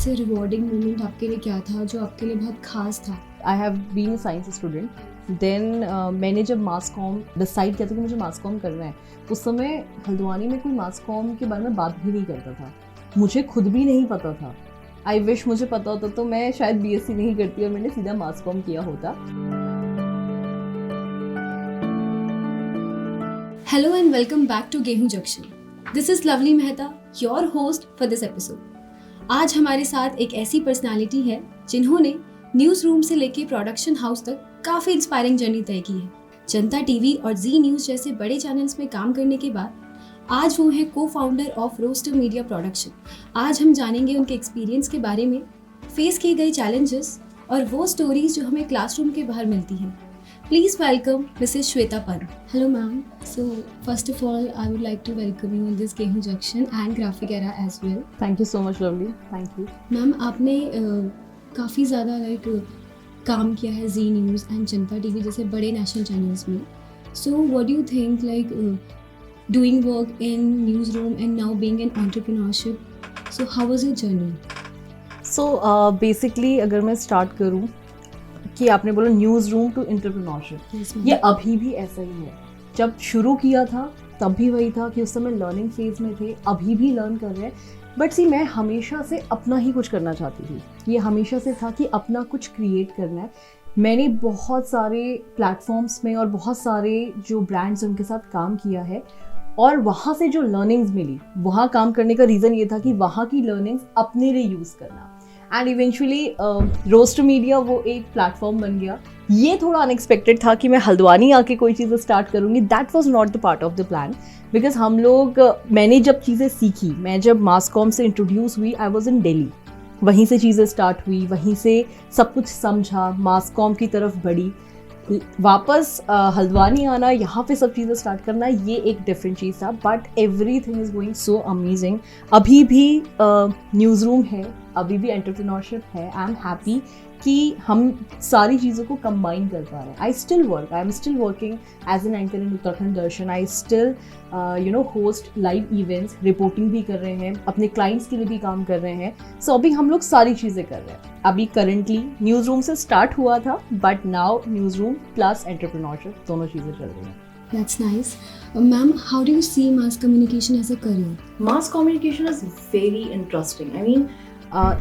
सबसे rewarding moment आपके लिए क्या था जो आपके लिए बहुत खास था? I have been science student, then मैंने जब मास कॉम डिसाइड किया था कि मुझे मास कॉम करना है, उस समय हल्द्वानी में कोई मास कॉम के बारे में बात भी नहीं करता था, मुझे खुद भी नहीं पता था। आई विश मुझे पता होता तो मैं शायद बीएससी नहीं करती और मैंने सीधा मास कॉम किया होता। Hello and welcome back to गेहूं junction. This is lovely Mehta, your host for this episode। आज हमारे साथ एक ऐसी पर्सनालिटी है जिन्होंने न्यूज़ रूम से लेके प्रोडक्शन हाउस तक काफ़ी इंस्पायरिंग जर्नी तय की है। जनता टीवी और जी न्यूज़ जैसे बड़े चैनल्स में काम करने के बाद आज वो हैं को founder of Roster Media Production. आज हम जानेंगे उनके एक्सपीरियंस के बारे में, फेस किए गए चैलेंजेस और वो स्टोरीज जो हमें क्लासरूम के बाहर मिलती हैं। Please welcome Mrs. Shweta Pan. Hello ma'am. So first of all, I would like to welcome you in this Gehu Junction and Graphic Era as well. Thank you so much lovely. Thank you. Ma'am, आपने काफ़ी ज़्यादा काम किया है जी news and Janata TV जैसे बड़े national channels में. So what do you think doing work in newsroom and now being in entrepreneurship? So how was your journey? So basically अगर मैं स्टार्ट करूँ कि आपने बोला न्यूज़ रूम टू एंटरप्रेन्योरशिप, ये अभी भी ऐसा ही है। जब शुरू किया था तब भी वही था कि उस समय लर्निंग फेज में थे, अभी भी लर्न कर रहे हैं। बट सी मैं हमेशा से अपना ही कुछ करना चाहती थी, ये हमेशा से था कि अपना कुछ क्रिएट करना है। मैंने बहुत सारे प्लेटफॉर्म्स में और बहुत सारे जो ब्रांड्स उनके साथ काम किया है और वहाँ से जो लर्निंग्स मिली, वहाँ काम करने का रीज़न ये था कि वहाँ की लर्निंग्स अपने लिए यूज़ करना। एंड इवेंचुअली रोस्टर मीडिया वो एक प्लेटफॉर्म बन गया। ये थोड़ा अनएक्सपेक्टेड था कि मैं हल्द्वानी आके कोई चीज़ें स्टार्ट करूँगी, that was not the part of the plan. Because हम लोग मैंने जब चीज़ें सीखी, मैं जब मास कॉम से इंट्रोड्यूस हुई, आई वॉज इन दिल्ली, वहीं से चीज़ें स्टार्ट हुई, वहीं से सब कुछ समझा, मास कॉम की तरफ बढ़ी। वापस हल्द्वानी आना, यहाँ पे सब चीज़ें स्टार्ट करना, ये एक डिफरेंट चीज़ था। But everything is going so amazing. अभी भी न्यूज़ रूम है, अभी भी एंटरप्रेन्योरशिप है। आई एम हैप्पी कि हम सारी चीज़ों को कंबाइन कर पा रहे हैं। I am still working as an anchor in Uttarakhand Darshan. I still host live events, reporting भी कर रहे हैं, अपने क्लाइंट्स के लिए भी काम कर रहे हैं। सो अभी हम लोग सारी चीज़ें कर रहे हैं। अभी करंटली न्यूज़ रूम से स्टार्ट हुआ था, but now news room plus entrepreneurship दोनों चीज़ें चल रही हैं। That's nice. Ma'am, how do you see mass communication as a career? Mass communication is very interesting. I mean,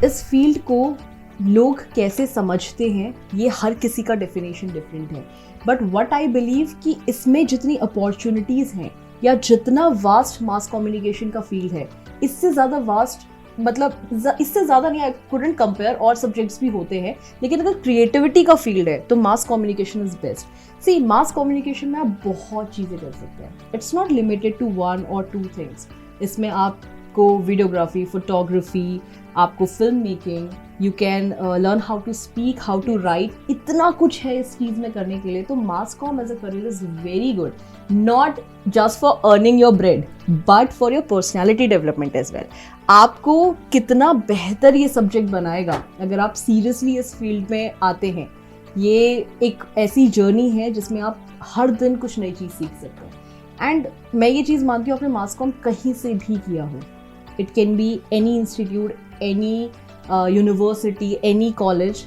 इस फील्ड को लोग कैसे समझते हैं ये हर किसी का डेफिनेशन डिफरेंट है। बट व्हाट आई बिलीव कि इसमें जितनी अपॉर्चुनिटीज़ हैं या जितना वास्ट मास कम्युनिकेशन का फील्ड है, इससे ज़्यादा वास्ट, मतलब इससे ज़्यादा नहीं, आई कुडंट कंपेयर, और सब्जेक्ट्स भी होते हैं, लेकिन अगर क्रिएटिविटी का फील्ड है तो mass communication is best. See mass communication में आप बहुत चीज़ें कर सकते हैं। It's not limited to 1 or 2 things. इसमें आपको वीडियोग्राफी, फोटोग्राफी, आपको film making, you can learn how to speak, how to write, इतना कुछ है इस चीज़ में करने के लिए। तो mass comm as a career is very good, not just for earning your bread but for your personality development as well. आपको कितना बेहतर ये सब्जेक्ट बनाएगा अगर आप सीरियसली इस फील्ड में आते हैं। ये एक ऐसी जर्नी है जिसमें आप हर दिन कुछ नई चीज़ सीख सकते हैं। एंड मैं ये चीज़ मानती हूँ, आपने मास कॉम कहीं से भी किया हो, it can be any institute, any university, any college,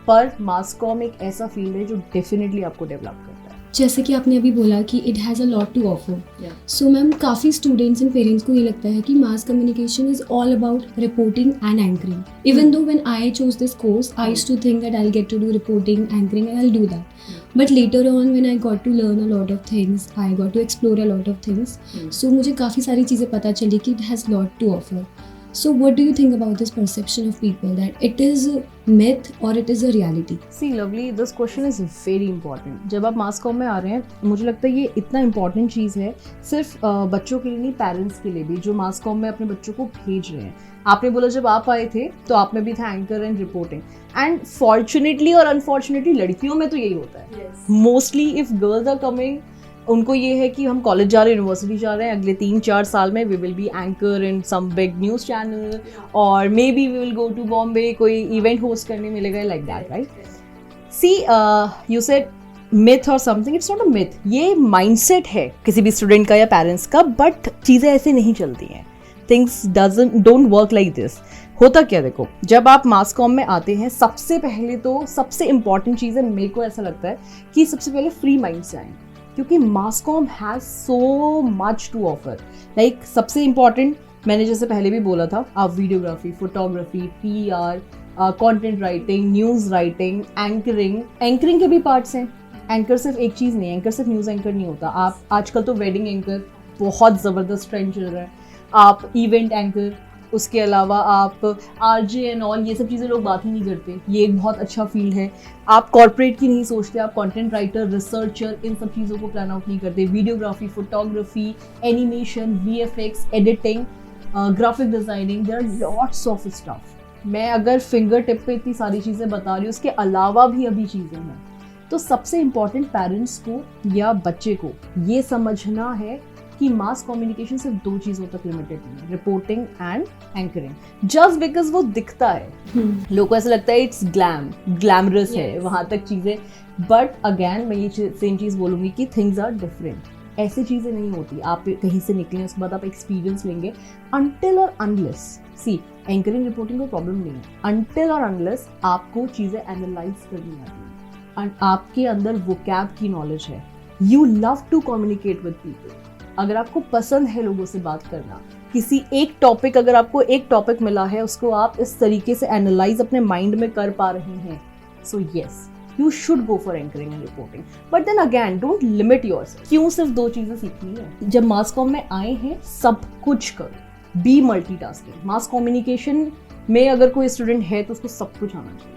पर मास कॉम एक ऐसा फील्ड है जो डेफिनेटली आपको डेवलप करता है। जैसे कि आपने अभी बोला कि it has a lot to offer. So ma'am, काफ़ी स्टूडेंट्स एंड पेरेंट्स को ये लगता है कि mass communication is all about reporting and anchoring. Even though when I chose this course, I used to think that I will get to do reporting, anchoring and I will do that. But later on when I got to learn a lot of things, I got to explore a lot of things, so मुझे काफ़ी सारी चीज़ें पता चली कि it has lot to offer. So what do you think about this perception of people that it is a myth or it is a reality? See lovely, this question is very important. जब आप मास com में आ रहे हैं, मुझे लगता है ये इतना इम्पॉर्टेंट चीज़ है, सिर्फ बच्चों के लिए नहीं, पेरेंट्स के लिए भी, जो मास कॉम में अपने बच्चों को भेज रहे हैं। आपने बोला जब आप आए थे तो आप में भी था anchor and reporting, and fortunately और अनफॉर्चुनेटली लड़कियों में तो यही होता है। Mostly if girls are coming, उनको ये है कि हम कॉलेज जा रहे हैं, यूनिवर्सिटी जा रहे हैं, अगले 3-4 साल में we will be anchor in some big news channel, और maybe we will go to Bombay, कोई इवेंट होस्ट करने मिलेगा, like that, right? See you said myth और something, it's not a myth, ये माइंडसेट है किसी भी स्टूडेंट का या पेरेंट्स का, बट चीज़ें ऐसे नहीं चलती हैं। Things don't work like this. होता क्या, देखो जब आप मास कॉम में आते हैं सबसे पहले तो सबसे इंपॉर्टेंट चीज़ है, मेरे को ऐसा लगता है कि सबसे पहले फ्री माइंड से आए, क्योंकि mass com has so much to offer. Like सबसे इंपॉर्टेंट मैंने जैसे पहले भी बोला था, आप videography, photography, PR, content writing, news writing, anchoring के भी पार्ट्स हैं। एंकर सिर्फ एक चीज़ नहीं है, एंकर सिर्फ न्यूज़ एंकर नहीं होता। आप आजकल तो वेडिंग एंकर बहुत ज़बरदस्त ट्रेंड चल रहा है, आप इवेंट एंकर, उसके अलावा आप RJ एंड ऑल, ये सब चीज़ें लोग बात ही नहीं करते, ये एक बहुत अच्छा फील्ड है। आप कॉर्पोरेट की नहीं सोचते, आप कंटेंट राइटर, रिसर्चर, इन सब चीज़ों को प्लान आउट नहीं करते। Videography, photography, animation, VFX, editing, graphic designing, there are lots of stuff. मैं अगर फिंगर टिप पे इतनी सारी चीज़ें बता रही हूँ, उसके अलावा भी अभी चीज़ें हैं। तो सबसे इम्पॉर्टेंट पेरेंट्स को या बच्चे को ये समझना है कि मास कम्युनिकेशन सिर्फ 2 चीज़ों तक लिमिटेड नहीं है, reporting and anchoring. Just because वो दिखता है, लोगों को ऐसा लगता है इट्स ग्लैमरस है वहाँ तक चीज़ें, बट अगेन मैं ये सेम चीज़ बोलूँगी कि थिंग्स आर डिफरेंट। ऐसी चीज़ें नहीं होती, आप कहीं से निकलें उसके बाद आप एक्सपीरियंस लेंगे, अनटिल और अनलेस, सी एंकरिंग रिपोर्टिंग को प्रॉब्लम नहीं है, अनटिल और अनलेस आपको चीज़ें एनालाइज करनी आती है, आपके अंदर वोकैब की नॉलेज है, you love to communicate with people. अगर आपको पसंद है लोगों से बात करना, किसी एक टॉपिक, अगर आपको एक टॉपिक मिला है उसको आप इस तरीके से एनालाइज अपने माइंड में कर पा रहे हैं, so yes you should go for anchoring and reporting. But then again don't limit yourself. क्यों सिर्फ 2 चीज़ें सीखनी है? जब मास कॉम में आए हैं सब कुछ करो, बी मल्टीटास्किंग। मास कम्युनिकेशन में अगर कोई स्टूडेंट है तो उसको सब कुछ आना चाहिए।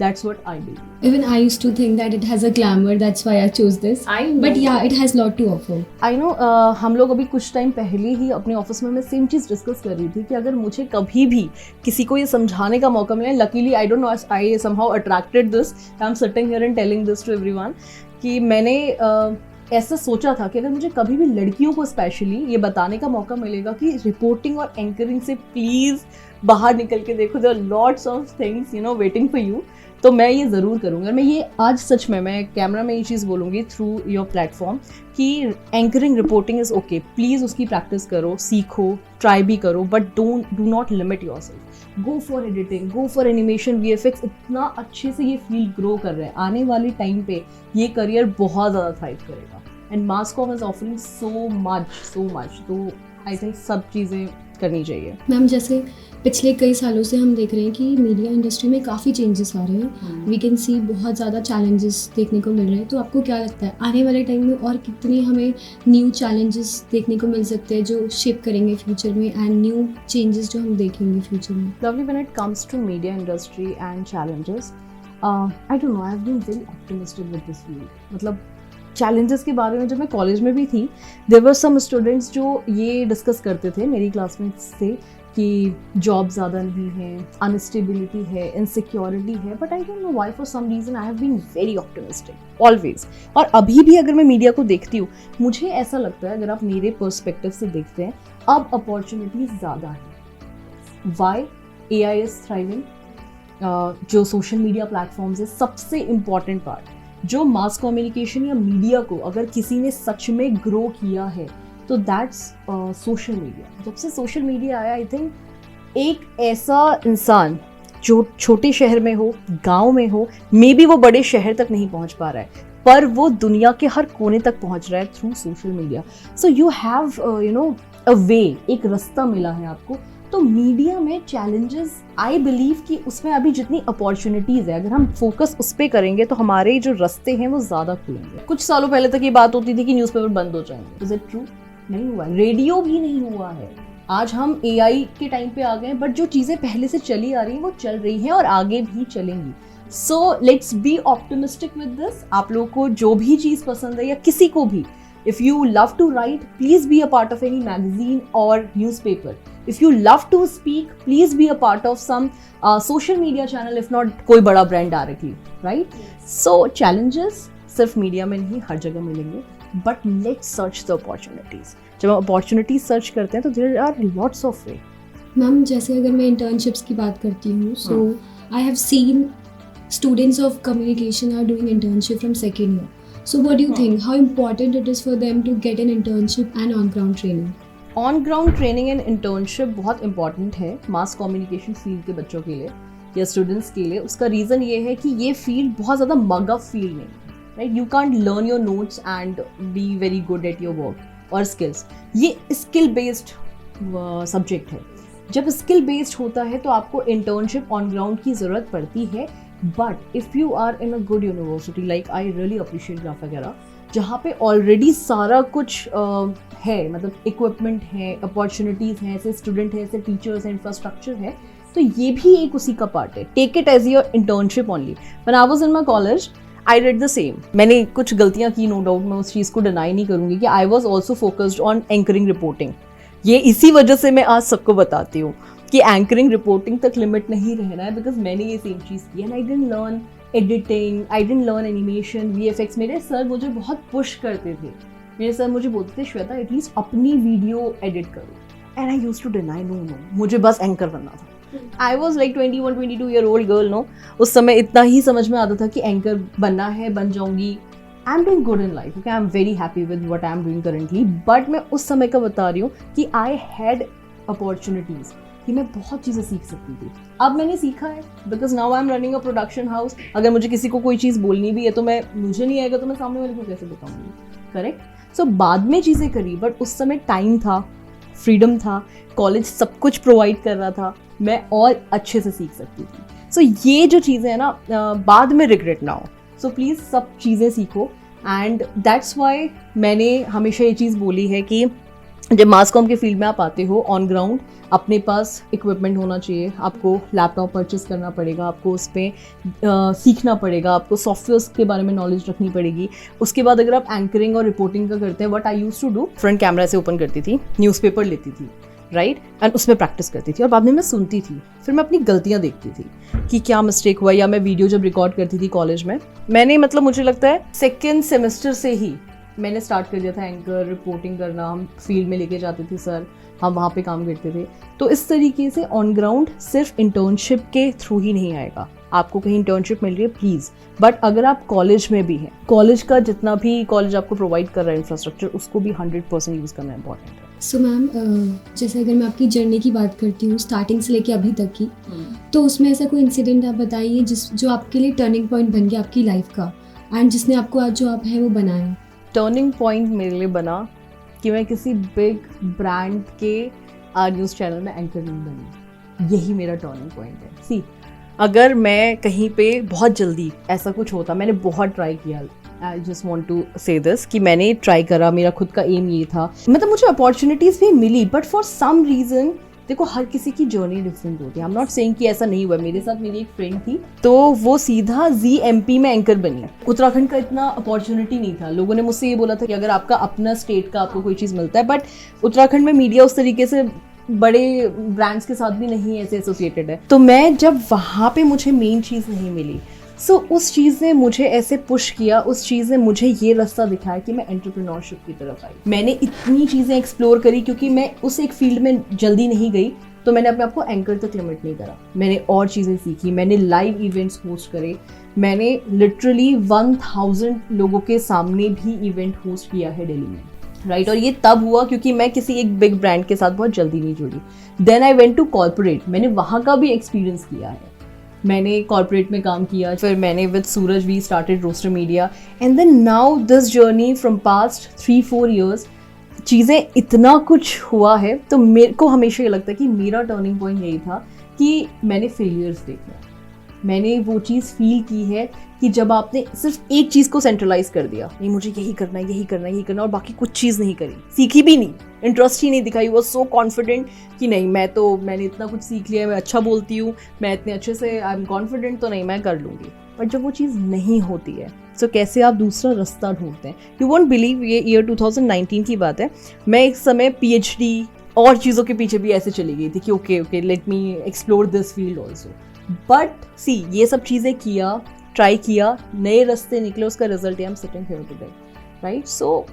That's what I do. Even I used to think that it has a glamour, that's why I chose this. I know. But yeah, it has lot to offer. I know. हम लोग अभी कुछ टाइम पहले ही अपने office में मैं same चीज़ discuss कर रही थी कि अगर मुझे कभी भी किसी को ये समझाने का मौका मिले, luckily I don't no, I somehow attracted this, I'm sitting here and telling this to everyone, कि मैंने ऐसा सोचा था कि अगर मुझे कभी भी लड़कियों को स्पेशली ये बताने का मौका मिलेगा कि रिपोर्टिंग और एंकरिंग से प्लीज़ बाहर निकल के देखो, there are lots of things waiting for you, तो मैं ये ज़रूर करूँगी। और मैं ये आज सच में मैं कैमरा में ये चीज़ बोलूँगी थ्रू योर प्लेटफॉर्म कि anchoring reporting is okay, please उसकी प्रैक्टिस करो, सीखो, ट्राई भी करो, but do not limit yourself. Go for editing, go for animation, VFX, इतना अच्छे से ये फील्ड ग्रो कर रहे हैं, आने वाले टाइम पे ये करियर बहुत ज़्यादा थ्राइव करेगा, and mass com is offering so much, तो आई थिंक सब चीज़ें करनी चाहिए। मैम जैसे पिछले कई सालों से हम देख रहे हैं कि मीडिया इंडस्ट्री में काफ़ी चेंजेस आ रहे हैं, वी कैन सी बहुत ज़्यादा चैलेंजेस देखने को मिल रहे हैं, तो आपको क्या लगता है आने वाले टाइम में और कितने हमें न्यू चैलेंजेस देखने को मिल सकते हैं जो शेप करेंगे फ्यूचर में, एंड न्यू चेंजेस जो हम देखेंगे फ्यूचर में? Lovely, when it comes to media industry and challenges, I don't know, I have been very optimistic with this field. मतलब चैलेंजेस के बारे में जब मैं कॉलेज में भी थी, देयर वर सम स्टूडेंट्स जो ये डिस्कस करते थे मेरी क्लासमेट्स से कि जॉब ज़्यादा नहीं है, अनस्टेबिलिटी है, इनसिक्योरिटी है, but I don't know why, for some reason I have been very optimistic always. और अभी भी अगर मैं मीडिया को देखती हूँ, मुझे ऐसा लगता है, अगर आप मेरे पर्सपेक्टिव से देखते हैं, अब अपॉर्चुनिटीज़ ज़्यादा है। वाई? AI इज़ थ्राइविंग, जो सोशल मीडिया प्लेटफॉर्म्स है, सबसे इम्पॉर्टेंट पार्ट जो मास कम्युनिकेशन या मीडिया को अगर किसी ने सच में ग्रो किया है तो दैट्स सोशल मीडिया। जब से सोशल मीडिया आया, आई थिंक एक ऐसा इंसान जो छोटे शहर में हो, गांव में हो, मे बी वो बड़े शहर तक नहीं पहुंच पा रहा है, पर वो दुनिया के हर कोने तक पहुंच रहा है through social media. So you have a way, एक रास्ता मिला है आपको। तो मीडिया में चैलेंजेस, आई बिलीव कि उसमें अभी जितनी अपॉर्चुनिटीज़ है, अगर हम फोकस उस पर करेंगे तो हमारे जो रास्ते हैं वो ज़्यादा खुलेंगे। कुछ सालों पहले तक ये बात होती थी कि न्यूज़पेपर बंद हो जाएंगे, इज इट ट्रू? नहीं हुआ। रेडियो भी नहीं हुआ है। आज हम AI के टाइम पे आ गए हैं, बट जो चीज़ें पहले से चली आ रही हैं वो चल रही हैं और आगे भी चलेंगी। So let's be optimistic with this. आप लोगों को जो भी चीज़ पसंद है या किसी को भी, if you love to write, please be a part of any magazine or newspaper. If you love to speak, please be a part of some social media channel, if not कोई बड़ा brand directly, right? So challenges सिर्फ media में नहीं, हर जगह मिलेंगे, but let's search the opportunities. जब हम opportunities search करते हैं तो there are lots of way. Ma'am जैसे अगर मैं internships की बात करती हूँ, so I have seen students of communication are doing internship from second year. So what do you think? How important it is for them to get an internship and on-ground training? On ground training and internship बहुत important है mass communication field के बच्चों के लिए या students के लिए। उसका रीज़न ये है कि ये फील्ड बहुत ज़्यादा मग अप फील्ड नहीं है, right. You can't learn your notes and be very good at your work और स्किल्स। ये स्किल बेस्ड सब्जेक्ट है। जब स्किल बेस्ड होता है तो आपको इंटर्नशिप ऑन ग्राउंड की ज़रूरत पड़ती है। But if you are in a good university like I really appreciate graph वगैरह, जहाँ पे ऑलरेडी सारा कुछ है, मतलब इक्विपमेंट है, अपॉर्चुनिटीज़ हैं, ऐसे स्टूडेंट है, ऐसे टीचर्स हैं, इंफ्रास्ट्रक्चर है, तो ये भी एक उसी का पार्ट है। Take it as your internship only. When I was in my college I did the same. मैंने कुछ गलतियाँ की, नो डाउट, मैं उस चीज़ को डिनाई नहीं करूँगी कि I was also focused on anchoring reporting. ये इसी वजह से मैं आज सबको बताती हूँ कि एंकरिंग रिपोर्टिंग तक लिमिट नहीं रहना है, बिकॉज मैंने ये सेम चीज़ की and I didn't learn editing, I didn't learn animation, VFX। मेरे सर मुझे बहुत पुश करते थे। मेरे सर मुझे बोलते थे श्वेता एटलीस्ट अपनी वीडियो एडिट करो, and I used to deny no, मुझे बस एंकर बनना था। I was like 21-22 year old girl, no. उस समय इतना ही समझ में आता था कि एंकर बनना है, बन जाऊंगी। I am doing good in life, okay, I am very happy with what I am doing currently. But मैं उस समय का बता रही हूँ कि आई हैड अपॉर्चुनिटीज़ कि मैं बहुत चीज़ें सीख सकती थी। अब मैंने सीखा है because now I am running a production house. अगर मुझे किसी को कोई चीज़ बोलनी भी है तो मुझे नहीं आएगा तो मैं सामने वाले को कैसे बताऊंगी, करेक्ट। सो बाद में चीज़ें करी, बट उस समय टाइम था, फ्रीडम था, कॉलेज सब कुछ प्रोवाइड कर रहा था, मैं और अच्छे से सीख सकती थी। सो ये जो चीज़ें हैं ना, बाद में रिग्रेट ना हो। सो प्लीज़ सब चीज़ें सीखो, एंड दैट्स वाई मैंने हमेशा ये चीज़ बोली है कि जब मास कॉम के फील्ड में आप आते हो ऑन ग्राउंड, अपने पास इक्विपमेंट होना चाहिए, आपको लैपटॉप परचेस करना पड़ेगा, आपको उस पर सीखना पड़ेगा, आपको सॉफ्टवेयर्स के बारे में नॉलेज रखनी पड़ेगी। उसके बाद अगर आप एंकरिंग और रिपोर्टिंग का करते हैं, what I used to do, front camera से ओपन करती थी, न्यूज़पेपर लेती थी, राइट, एंड उसमें प्रैक्टिस करती थी और बाद में मैं सुनती थी, फिर मैं अपनी गलतियाँ देखती थी कि क्या मिस्टेक हुआ। या मैं वीडियो जब रिकॉर्ड करती थी कॉलेज में, मैंने मतलब मुझे लगता है सेकेंड सेमेस्टर से ही मैंने स्टार्ट कर दिया था एंकर रिपोर्टिंग करना। हम फील्ड में लेके जाते थे सर, हम वहाँ पे काम करते थे। तो इस तरीके से ऑन ग्राउंड सिर्फ इंटर्नशिप के थ्रू ही नहीं आएगा। आपको कहीं इंटर्नशिप मिल रही है प्लीज़, बट अगर आप कॉलेज में भी हैं, कॉलेज का जितना भी कॉलेज आपको प्रोवाइड कर रहा है इंफ्रास्ट्रक्चर, उसको भी 100% यूज़ करना इंपॉर्टेंट है। सो मैम, जैसे अगर मैं आपकी जर्नी की बात करती हूँ स्टार्टिंग से लेके अभी तक की, तो उसमें ऐसा कोई इंसिडेंट आप बताइए जो आपके लिए टर्निंग पॉइंट बन गया आपकी लाइफ का, एंड जिसने आपको आज जो आप है वो बनाया। टर्निंग पॉइंट मेरे लिए बना कि मैं किसी बिग ब्रांड के न्यूज़ चैनल में एंकर नहीं बनी। यही मेरा टर्निंग पॉइंट है। सी, अगर मैं कहीं पे बहुत जल्दी ऐसा कुछ होता, मैंने बहुत ट्राई किया, आई जस्ट वॉन्ट टू से दिस कि मैंने ट्राई करा, मेरा खुद का एम ये था, मतलब मुझे अपॉर्चुनिटीज़ भी मिली, बट फॉर सम रीज़न, देखो हर किसी की जर्नी डिफरेंट होती है। आई एम नॉट सेइंग कि ऐसा नहीं हुआ। मेरे साथ मेरी एक फ्रेंड थी, तो वो सीधा ZMP में एंकर बनी। उत्तराखंड का इतना अपॉर्चुनिटी नहीं था। लोगों ने मुझसे ये बोला था कि अगर आपका अपना स्टेट का आपको कोई चीज़ मिलता है, बट उत्तराखंड में मीडिया उस तरीके से बड़े ब्रांड्स के साथ भी नहीं ऐसे एसोसिएटेड है। तो मैं जब वहाँ पे मुझे मेन चीज़ नहीं मिली, सो उस चीज़ ने मुझे ऐसे पुश किया, उस चीज़ ने मुझे ये रास्ता दिखाया कि मैं एंटरप्रेन्योरशिप की तरफ आई। मैंने इतनी चीज़ें एक्सप्लोर करी, क्योंकि मैं उस एक फील्ड में जल्दी नहीं गई, तो मैंने अपने आप को एंकर तक लिमिट नहीं करा। मैंने और चीज़ें सीखी, मैंने लाइव इवेंट्स होस्ट करे, मैंने लिटरली 1000 लोगों के सामने भी इवेंट होस्ट किया है दिल्ली में, राइट। और ये तब हुआ क्योंकि मैं किसी एक बिग ब्रांड के साथ बहुत जल्दी नहीं जुड़ी। Then I went to corporate, मैंने वहाँ का भी एक्सपीरियंस किया है। मैंने कॉर्पोरेट में काम किया, फिर मैंने with Suraj we started Roster Media, and then now this journey from past 3-4 years, चीज़ें इतना कुछ हुआ है। तो मेरे को हमेशा ये लगता है कि मेरा टर्निंग पॉइंट यही था कि मैंने फेलियर्स देखे, मैंने वो चीज़ फील की है कि जब आपने सिर्फ एक चीज़ को सेंट्रलाइज कर दिया, नहीं मुझे यही करना है, यही करना है, यही करना, और बाकी कुछ चीज़ नहीं करी, सीखी भी नहीं, इंटरेस्ट ही नहीं दिखाई, वो सो कॉन्फिडेंट कि नहीं मैंने इतना कुछ सीख लिया, मैं अच्छा बोलती हूँ, मैं इतने अच्छे से आई एम कॉन्फिडेंट, तो नहीं मैं कर लूँगी। बट जब वो चीज़ नहीं होती है, सो कैसे आप दूसरा रास्ता ढूंढते हैं। यू वोंट बिलीव, ये ईयर 2019 की बात है, मैं एक समय PhD और चीज़ों के पीछे भी ऐसे चली गई थी कि okay let me explore this field also. But see, ये सब चीज़ें किया, ट्राई किया, नए रास्ते निकले, उसका result I am sitting here today, right. So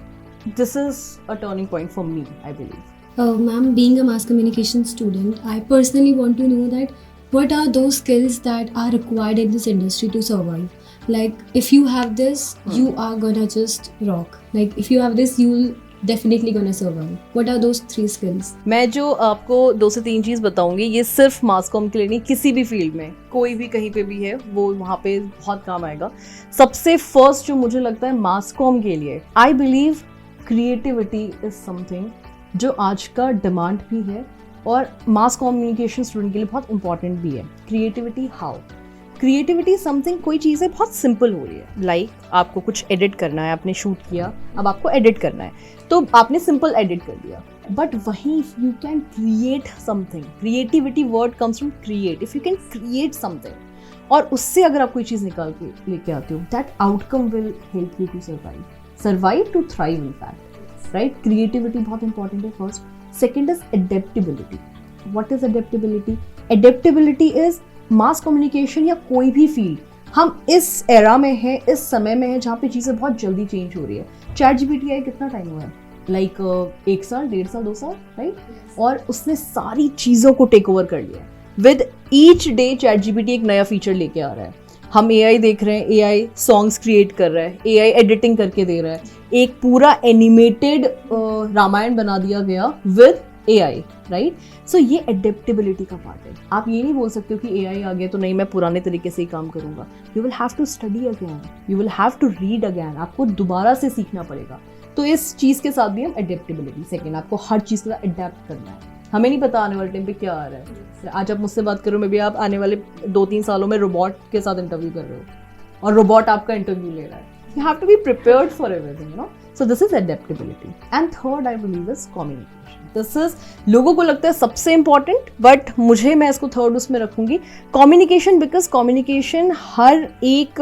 this is a turning point for me, I believe. Ma'am, being a mass communication student, I personally want to know that what are those skills that are required in this industry to survive? Like, if you have this, you are gonna just rock. Like, if you have this, you'll definitely gonna survive. What are those 3 skills? मैं जो आपको 2 से 3 चीज़ बताऊंगी, ये सिर्फ मास com के लिए नहीं, किसी भी फील्ड में कोई भी कहीं पे भी है वो वहाँ पे बहुत काम आएगा। सबसे फर्स्ट जो मुझे लगता है मास कॉम के लिए, I believe creativity is something जो आज का डिमांड भी है और मास कम्युनिकेशन स्टूडेंट के लिए बहुत इंपॉर्टेंट भी है। Creativity how? क्रिएटिविटी समथिंग, कोई चीज़ें बहुत सिंपल हो रही है, लाइक आपको कुछ एडिट करना है, आपने शूट किया, अब आपको एडिट करना है तो आपने सिंपल एडिट कर दिया, बट वहीं you can create something. Creativity word comes from create. If you can create something और उससे अगर आप कोई चीज़ निकाल के लेके आते हो, that outcome will help you to survive to thrive in fact, right? Creativity बहुत इंपॉर्टेंट है first. Second is adaptability. What is adaptability? Adaptability is mass communication या कोई भी फील्ड, हम इस एरा में हैं, इस समय में है जहाँ पे चीज़ें बहुत जल्दी चेंज हो रही है। चैट जीपीटी आई कितना टाइम हुआ है? लाइक 1 साल, 1.5 साल, 2 साल, राइट? और उसने सारी चीज़ों को टेक ओवर कर लिया। With each day chat GPT एक नया फीचर लेके आ रहा है। हम एआई देख रहे हैं, एआई सॉन्ग्स क्रिएट कर रहा है, एआई एडिटिंग करके दे रहा है, एक पूरा एनिमेटेड रामायण बना दिया गया विद एआई, राइट? सो ये एडेप्टेबिलिटी का पार्ट है। आप ये नहीं बोल सकते हो कि एआई आ गया तो नहीं मैं पुराने तरीके से ही काम करूंगा। You will have to study again, you will have to read again, आपको दोबारा से सीखना पड़ेगा। तो इस चीज़ के साथ भी हम एडेप्टेबिलिटी, सेकेंड आपको हर चीज़ का अडेप्ट करना है। हमें नहीं पता आने वाले टाइम पे क्या आ रहा है। आज आप मुझसे बात करो, मे बी आप आने वाले 2-3 सालों में रोबोट के साथ इंटरव्यू कर रहे हो और रोबोट आपका इंटरव्यू ले रहा है। You have to be prepared for everything, you know. So this is adaptability. And third, I believe, is communication. This is, लोगों को लगता है सबसे important, but मुझे, मैं इसको थर्ड उसमें रखूंगी, communication, because communication हर एक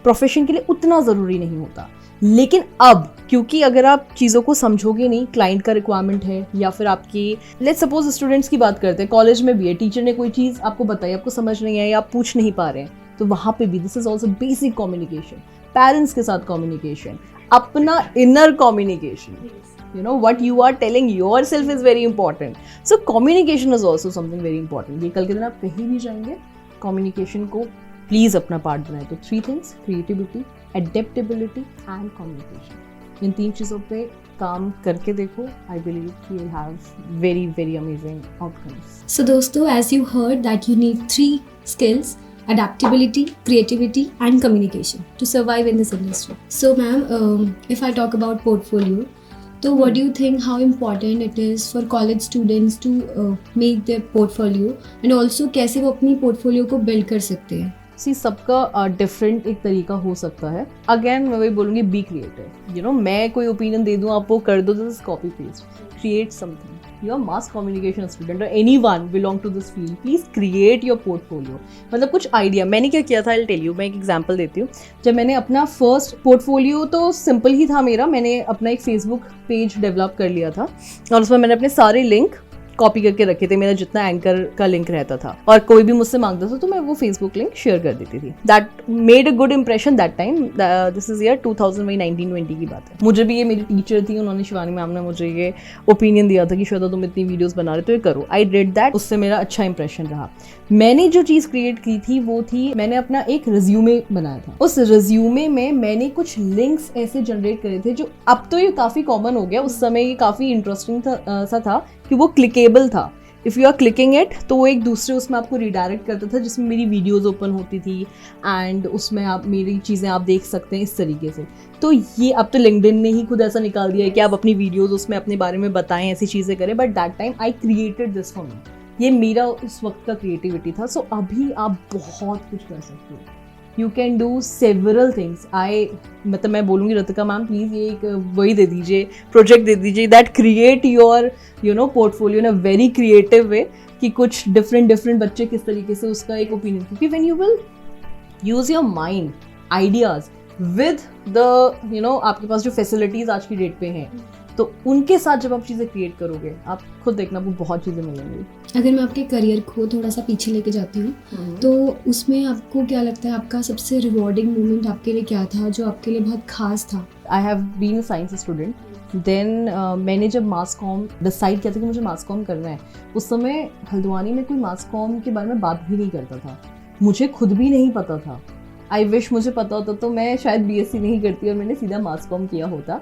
प्रोफेशन के लिए उतना ज़रूरी नहीं होता। लेकिन अब क्योंकि अगर आप चीज़ों को समझोगे नहीं, क्लाइंट का रिक्वायरमेंट है या फिर आपकी, लेट्स सपोज स्टूडेंट्स की बात करते हैं, कॉलेज में भी है, टीचर ने कोई चीज़ आपको बताई, आपको समझ नहीं आई, आप पूछ नहीं पा रहे हैं, तो वहाँ पे भी this is also basic communication. Parents के साथ कम्युनिकेशन, अपना inner communication, you know what you are telling yourself is very important. So communication is also something very important. ये कल के दिन आप कहीं भी जाएंगे, communication को प्लीज अपना पार्ट बनाए। तो 3 things, creativity, adaptability and communication। इन 3 चीज़ों पे काम करके देखो, I believe you will have very very amazing outcomes. So दोस्तों, as you heard that you need 3 skills: adaptability, creativity and communication to survive in this industry. So ma'am, if I talk about portfolio, so what do you think how important it is for college students to make their portfolio, and also कैसे वो अपनी portfolio को build कर सकते हैं? सी सबका different एक तरीका हो सकता है। अगेन मैं वही बोलूँगी, बी क्रिएटिव। यू नो, मैं कोई ओपिनियन दे दूँ, आप वो कर दो, this is copy paste. Create something. You are mass communication student और anyone belong to this field, please create your portfolio. मतलब कुछ आइडिया, मैंने क्या किया था, आई टेल यू, मैं एक एग्जांपल देती हूँ। जब मैंने अपना फर्स्ट पोर्टफोलियो, तो सिंपल ही था मेरा, मैंने अपना एक फेसबुक पेज डेवलप कर लिया था और उसमें मैंने अपने सारे लिंक कॉपी करके रखे थे, मेरा जितना एंकर का लिंक रहता था, और कोई भी मुझसे मांगता था तो मैं वो फेसबुक लिंक शेयर कर देती थी। That made a good impression that time. This is year 2019-20 की बात है। मुझे भी, ये मेरी टीचर थी, उन्होंने, शिवानी मैम ने मुझे ये ओपिनियन दिया था कि श्वेता तुम इतनी वीडियोस बना रहे तो ये करो। आई डिड दैट, उससे मेरा अच्छा इंप्रेशन रहा। मैंने जो चीज़ क्रिएट की थी वो थी, मैंने अपना एक रिज्यूमे बनाया था। उस रिज्यूमे में मैंने कुछ लिंक्स ऐसे जनरेट करे थे जो, अब तो ये काफ़ी कॉमन हो गया, उस समय ये काफ़ी इंटरेस्टिंग सा था कि वो क्लिकेबल था। If you are clicking it तो वो एक दूसरे उसमें आपको रिडायरेक्ट करता था, जिसमें मेरी वीडियोस ओपन होती थी एंड उसमें आप मेरी चीज़ें आप देख सकते हैं इस तरीके से। तो ये अब तो लिंक्डइन ने ही खुद ऐसा निकाल दिया है कि आप अपनी वीडियोस उसमें अपने बारे में बताएं, ऐसी चीज़ें करें, but that time I created this for me. ये मेरा उस वक्त का क्रिएटिविटी था। सो अभी आप बहुत कुछ कर सकते हो, you can do several things. मतलब मैं बोलूँगी रतिका मैम प्लीज़ ये एक वही दे दीजिए, प्रोजेक्ट दे दीजिए, that create your portfolio in a very creative way, कि कुछ डिफरेंट बच्चे किस तरीके से उसका एक ओपिनियन, क्योंकि when you will use your mind, ideas with the आपके पास जो फैसिलिटीज आज की डेट पे हैं, तो उनके साथ जब आप चीज़ें क्रिएट करोगे, आप खुद देखना वो बहुत चीज़ें मिलेंगी। अगर मैं आपके करियर को थोड़ा सा पीछे लेके जाती हूँ तो उसमें आपको क्या लगता है, आपका सबसे रिवॉर्डिंग मोमेंट आपके लिए क्या था, जो आपके लिए बहुत खास था? I have been a science student, then मैंने जब मास कॉम डिसाइड किया था कि मुझे मास कॉम करना है, उस समय हल्द्वानी में कोई मास कॉम के बारे में बात भी नहीं करता था, मुझे खुद भी नहीं पता था। आई विश मुझे पता होता तो मैं शायद BSc नहीं करती और मैंने सीधा मास कॉम किया होता।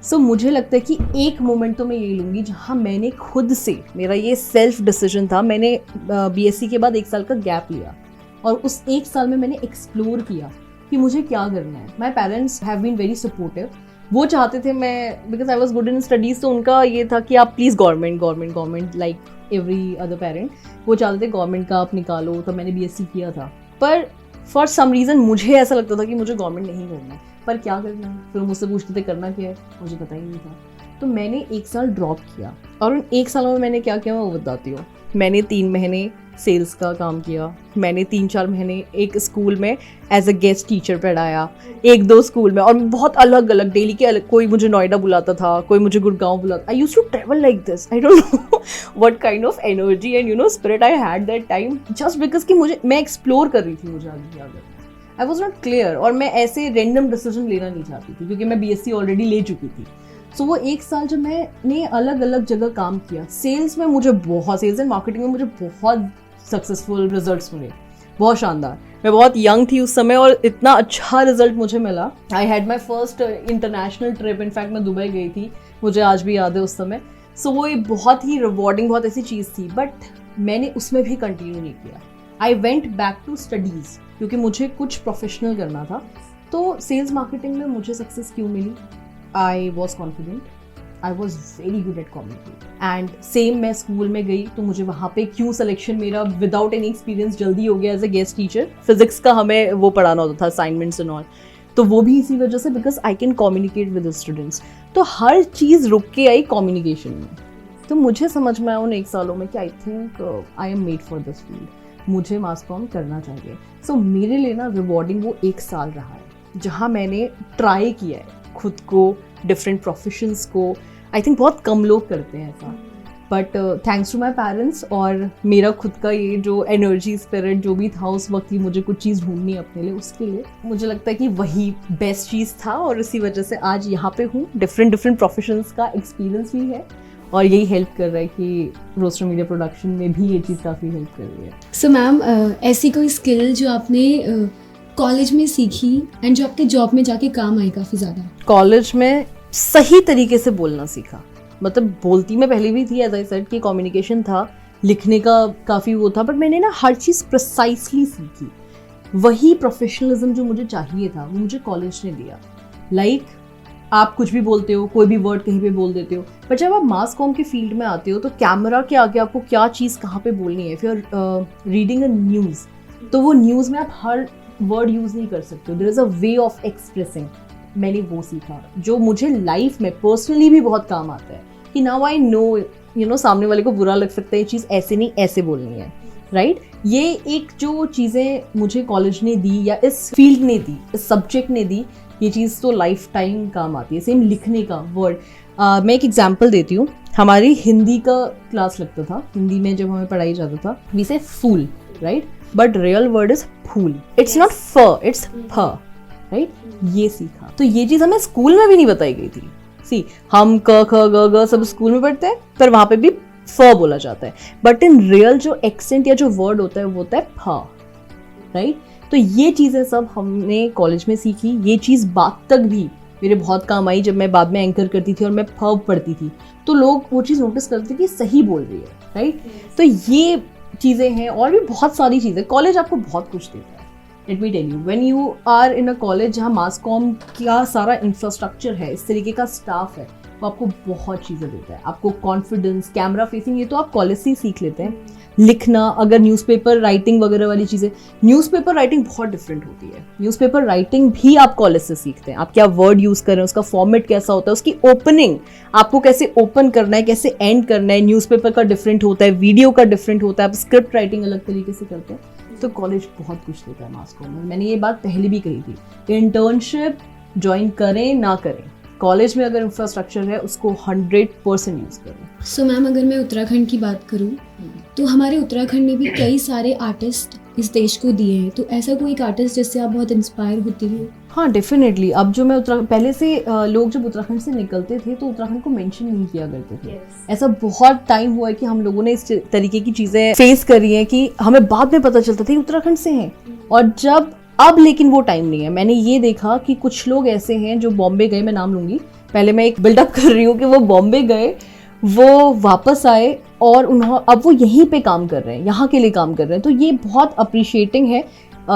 सो मुझे लगता है कि एक मोमेंट तो मैं ये लूँगी जहाँ मैंने खुद से, मेरा ये सेल्फ डिसीजन था, मैंने BSc के बाद 1 साल का गैप लिया और उस 1 साल में मैंने एक्सप्लोर किया कि मुझे क्या करना है। My parents have been very supportive. वो चाहते थे मैं, because I was good in studies, तो उनका ये था कि आप please government like every other parent, वो चाहते थे गवर्नमेंट का आप निकालो, तो मैंने BSc किया था। पर फॉर सम रीज़न मुझे ऐसा लगता था कि मुझे गवर्नमेंट नहीं करना है, पर क्या करना है, फिर मुझसे पूछते थे करना क्या है, मुझे पता ही नहीं था। तो मैंने 1 साल ड्रॉप किया और उन 1 साल में मैंने क्या किया मैं वो बताती हूँ। मैंने 3 महीने सेल्स का काम किया, मैंने 3-4 महीने एक स्कूल में एज अ गेस्ट टीचर पढ़ाया, 1-2 स्कूल में, और बहुत अलग अलग डेली के अलग, कोई मुझे नोएडा बुलाता था, कोई मुझे गुड़गांव बुलाता। I used to travel like this, I don't know what kind of energy and spirit I had that time, just because कि मैं एक्सप्लोर कर रही थी, मुझे आगे क्या करना। आई वॉज नॉट क्लियर, और मैं ऐसे रेंडम डिसीजन लेना नहीं चाहती थी क्योंकि मैं BSc ऑलरेडी ले चुकी थी। सो वो 1 साल जब मैंने अलग अलग जगह काम किया, सेल्स एंड मार्केटिंग में मुझे बहुत सक्सेसफुल रिजल्ट्स मिले, बहुत शानदार। मैं बहुत यंग थी उस समय और इतना अच्छा रिजल्ट मुझे मिला। I had my first international trip, in fact मैं दुबई गई थी, मुझे आज भी याद है उस समय। सो वो एक बहुत ही रिवॉर्डिंग, बहुत ऐसी चीज़ थी, बट मैंने उसमें भी कंटिन्यू नहीं किया। I went back to studies क्योंकि मुझे कुछ प्रोफेशनल करना था। तो सेल्स मार्केटिंग में मुझे सक्सेस क्यों मिली? I was confident, I was very good at communicate, and same मैं स्कूल में गई तो मुझे वहाँ पे क्यों सिलेक्शन मेरा विदाउट एनी एक्सपीरियंस जल्दी हो गया as a guest teacher. Physics का हमें वो पढ़ाना होता था, असाइनमेंट्स एंड ऑल, तो वो भी इसी वजह से, because I can communicate with the students. तो हर चीज़ रुक के आई कम्युनिकेशन में। तो मुझे समझ में आया उन 1 सालों में कि I think I am made for this field, मुझे मास कॉम करना चाहिए। सो मेरे लिए ना रिवॉर्डिंग वो 1 साल रहा है जहाँ मैंने ट्राई किया है खुद को, डिफरेंट प्रोफेशंस को। आई थिंक बहुत कम लोग करते हैं ऐसा, but thanks to my parents और मेरा खुद का ये जो एनर्जी स्पिरिट जो भी था उस वक्त ही, मुझे कुछ चीज़ ढूंढनी अपने लिए, उसके लिए मुझे लगता है कि वही बेस्ट चीज़ था और इसी वजह से आज यहाँ पे हूँ। डिफरेंट प्रोफेशंस का एक्सपीरियंस भी है और यही हेल्प कर रहा है कि रोस्टर मीडिया प्रोडक्शन में भी ये चीज़ काफ़ी हेल्प कर रही है। सो मैम, ऐसी कोई स्किल जो आपने कॉलेज में सीखी एंड जो आपके जॉब में जाके काम आई काफ़ी ज़्यादा? कॉलेज में सही तरीके से बोलना सीखा, मतलब बोलती मैं पहले भी थी, एज आई सेड कि कम्युनिकेशन था, लिखने का काफ़ी वो था, बट मैंने ना हर चीज़ प्रिसाइसली सीखी। वही प्रोफेशनलिज्म जो मुझे चाहिए था वो मुझे कॉलेज ने दिया। लाइक आप कुछ भी बोलते हो, कोई भी वर्ड कहीं पे बोल देते हो, पर जब आप मास कॉम के फील्ड में आते हो तो कैमरा के आगे आपको क्या चीज़ कहाँ पे बोलनी है। फिर रीडिंग अ न्यूज़, तो वो न्यूज़ में आप हर वर्ड यूज़ नहीं कर सकते हो, there is a way of expressing. मैंने वो सीखा जो मुझे लाइफ में पर्सनली भी बहुत काम आता है कि नाउ आई नो सामने वाले को बुरा लग सकता है, ये चीज़ ऐसे नहीं ऐसे बोलनी है, राइट। ये एक जो चीज़ें मुझे कॉलेज ने दी या इस फील्ड ने दी, इस सब्जेक्ट ने दी, ये चीज़ तो लाइफ टाइम काम आती है। सेम लिखने का वर्ड, मैं एक एग्जांपल देती हूँ। हमारी हिंदी का क्लास लगता था, हिंदी में जब हमें पढ़ाई जाता था, वी से फूल, right, but real word is फूल, इट्स नॉट फ, इट्स फ, राइट। ये सीखा, तो ये चीज़ हमें स्कूल में भी नहीं बताई गई थी। सी, हम क ख ग ग सब स्कूल में पढ़ते हैं, पर वहाँ पे भी फ बोला जाता है, बट इन रियल जो एक्सेंट या जो वर्ड होता है वो होता है फ, राइट। तो ये चीज़ें सब हमने कॉलेज में सीखी। ये चीज़ बात तक भी मेरे बहुत काम आई जब मैं बाद में एंकर करती थी और मैं फ पढ़ती थी, तो लोग वो चीज़ नोटिस करते थे कि सही बोल रही है, राइट। तो ये चीज़ें हैं और भी बहुत सारी चीज़ें। कॉलेज आपको बहुत कुछ देता है। Let me tell you, when you are in a college जहाँ मास कॉम का सारा इंफ्रास्ट्रक्चर है, इस तरीके का स्टाफ है, वो आपको बहुत चीज़ें देता है। आपको कॉन्फिडेंस, कैमरा फेसिंग, ये तो आप कॉलेज से ही सीख लेते हैं। लिखना, अगर न्यूज़पेपर राइटिंग वगैरह वाली चीज़ें, न्यूज़पेपर राइटिंग बहुत डिफरेंट होती है। न्यूज़पेपर राइटिंग भी आप कॉलेज से सीखते हैं। आप क्या वर्ड यूज़ कर रहे हैं, उसका फॉर्मेट कैसा होता है, उसकी ओपनिंग, आपको कैसे ओपन करना है, कैसे एंड करना है। न्यूज़पेपर का डिफरेंट होता है, वीडियो का डिफरेंट होता है, आप स्क्रिप्ट राइटिंग अलग तरीके से करते हैं। तो कॉलेज बहुत कुछ देता है मास कॉम में। मैंने ये बात पहले भी कही थी, इंटर्नशिप ज्वाइन करें ना करें, कॉलेज में अगर इंफ्रास्ट्रक्चर है उसको 100% यूज़ करें। सो मैम, अगर मैं उत्तराखंड की बात करूँ तो हमारे उत्तराखंड में भी कई सारे आर्टिस्ट इस देश को दिए हैं, तो ऐसा कोई एक आर्टिस्ट जिससे आप बहुत इंस्पायर होती हो? हाँ, डेफिनेटली। अब जो मैं पहले से लोग जब उत्तराखंड से निकलते थे तो उत्तराखंड को मेंशन नहीं किया करते थे। ऐसा बहुत टाइम हुआ है कि हम लोगों ने इस तरीके की चीज़ें फेस करी हैं कि हमें बाद में पता चलता था कि उत्तराखंड से हैं। और जब अब लेकिन वो टाइम नहीं है। मैंने ये देखा कि कुछ लोग ऐसे हैं जो बॉम्बे गए, मैं नाम लूँगी, पहले मैं एक बिल्डअप कर रही हूँ कि वो बॉम्बे गए, वो वापस आए और अब वो यहीं पे काम कर रहे हैं, यहाँ के लिए काम कर रहे हैं। तो ये बहुत अप्रिशिएटिंग है।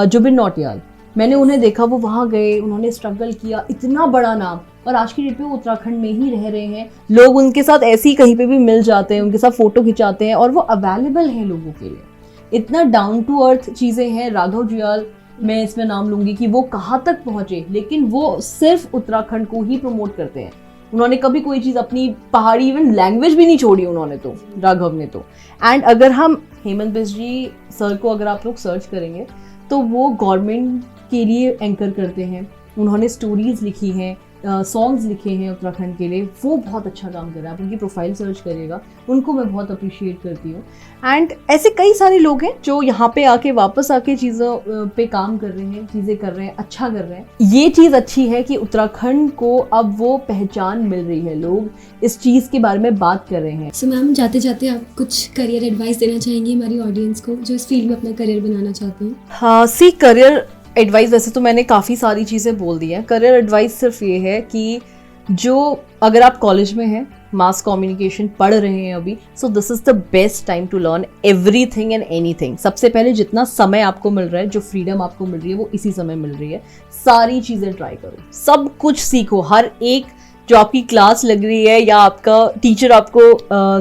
जुबिन नौटियाल, मैंने उन्हें देखा, वो वहाँ गए, उन्होंने स्ट्रगल किया, इतना बड़ा नाम, और आज की डेट पे वो उत्तराखंड में ही रह रहे हैं। लोग उनके साथ ऐसे ही कहीं पे भी मिल जाते हैं, उनके साथ फोटो खिंचाते हैं और वो अवेलेबल हैं लोगों के लिए। इतना डाउन टू अर्थ चीज़ें हैं। राघव जुयाल, मैं इसमें नाम लूँगी कि वो कहाँ तक पहुँचे, लेकिन वो सिर्फ उत्तराखंड को ही प्रमोट करते हैं। उन्होंने कभी कोई चीज़ अपनी पहाड़ी, इवन लैंग्वेज भी नहीं छोड़ी उन्होंने, तो राघव ने तो। एंड अगर हम हेमंत बिस्ट्री सर को अगर आप लोग सर्च करेंगे तो वो गवर्नमेंट के लिए एंकर करते हैं, उन्होंने स्टोरीज लिखी हैं, सॉन्ग्स लिखे हैं उत्तराखंड के लिए, वो बहुत अच्छा काम कर रहे हैं। आप उनकी प्रोफाइल सर्च करिएगा, उनको मैं बहुत अप्रिशिएट करती हूँ। एंड ऐसे कई सारे लोग हैं जो यहाँ पे आके वापस आके चीज़ों पे काम कर रहे हैं, चीज़ें कर रहे हैं, अच्छा कर रहे हैं। ये चीज़ अच्छी है कि उत्तराखंड को अब वो पहचान मिल रही है, लोग इस चीज़ के बारे में बात कर रहे हैं। सो मैम, जाते जाते आप कुछ करियर एडवाइस देना चाहेंगी हमारी ऑडियंस को जो इस फील्ड में अपना करियर बनाना चाहते हैं? हाँ, सी करियर एडवाइस, वैसे तो मैंने काफ़ी सारी चीज़ें बोल दी हैं। करियर एडवाइस सिर्फ ये है कि जो अगर आप कॉलेज में हैं, मास कम्युनिकेशन पढ़ रहे हैं अभी, so this is the best time to learn everything and anything. सबसे पहले जितना समय आपको मिल रहा है, जो फ्रीडम आपको मिल रही है, वो इसी समय मिल रही है। सारी चीज़ें ट्राई करो, सब कुछ सीखो। हर एक जो आपकी क्लास लग रही है या आपका टीचर आपको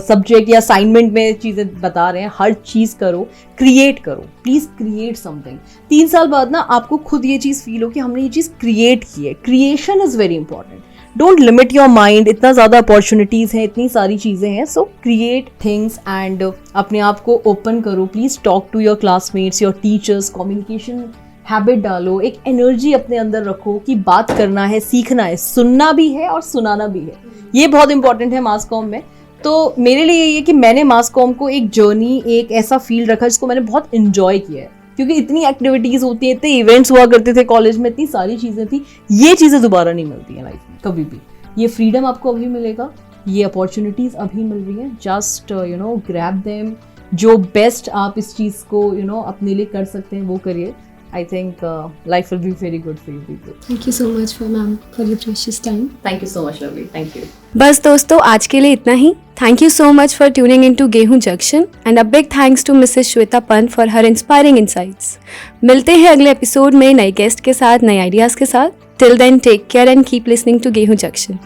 सब्जेक्ट या असाइनमेंट में चीज़ें बता रहे हैं, हर चीज़ करो, क्रिएट करो, प्लीज़ क्रिएट समथिंग। 3 साल बाद ना आपको खुद ये चीज़ फील हो कि हमने ये चीज़ क्रिएट की है। Creation is very important. Don't limit your mind, इतना ज़्यादा अपॉर्चुनिटीज़ हैं, इतनी सारी चीज़ें हैं। सो क्रिएट थिंग्स एंड अपने आप को ओपन करो। Please talk to your classmates, your teachers, communication habit डालो, एक एनर्जी अपने अंदर रखो कि बात करना है, सीखना है, सुनना भी है और सुनाना भी है। ये बहुत इंपॉर्टेंट है मास कॉम में। तो मेरे लिए ये है कि मैंने मास कॉम को एक जर्नी, एक ऐसा फील्ड रखा जिसको मैंने बहुत इंजॉय किया है, क्योंकि इतनी एक्टिविटीज़ होती हैं, इतने इवेंट्स हुआ करते थे कॉलेज में, इतनी सारी चीज़ें थी। ये चीज़ें दोबारा नहीं मिलती हैं लाइफ में कभी भी। ये फ्रीडम आपको अभी मिलेगा, ये अपॉर्चुनिटीज़ अभी मिल रही हैं। Just grab them. जो बेस्ट आप इस चीज़ को अपने लिए कर सकते हैं वो करिए। I think life will be very good for you people. Thank you so much for your precious time. Thank you so much, lovely. Thank you. बस दोस्तों, आज के लिए इतना ही। Thank you so much for tuning into गेहूं junction and a big thanks to Mrs. Shweta Pant for her inspiring insights. मिलते हैं अगले एपिसोड में नए गेस्ट के साथ, नए आइडियाज़ के साथ। Till then, take care and keep listening to गेहूं जंक्शन.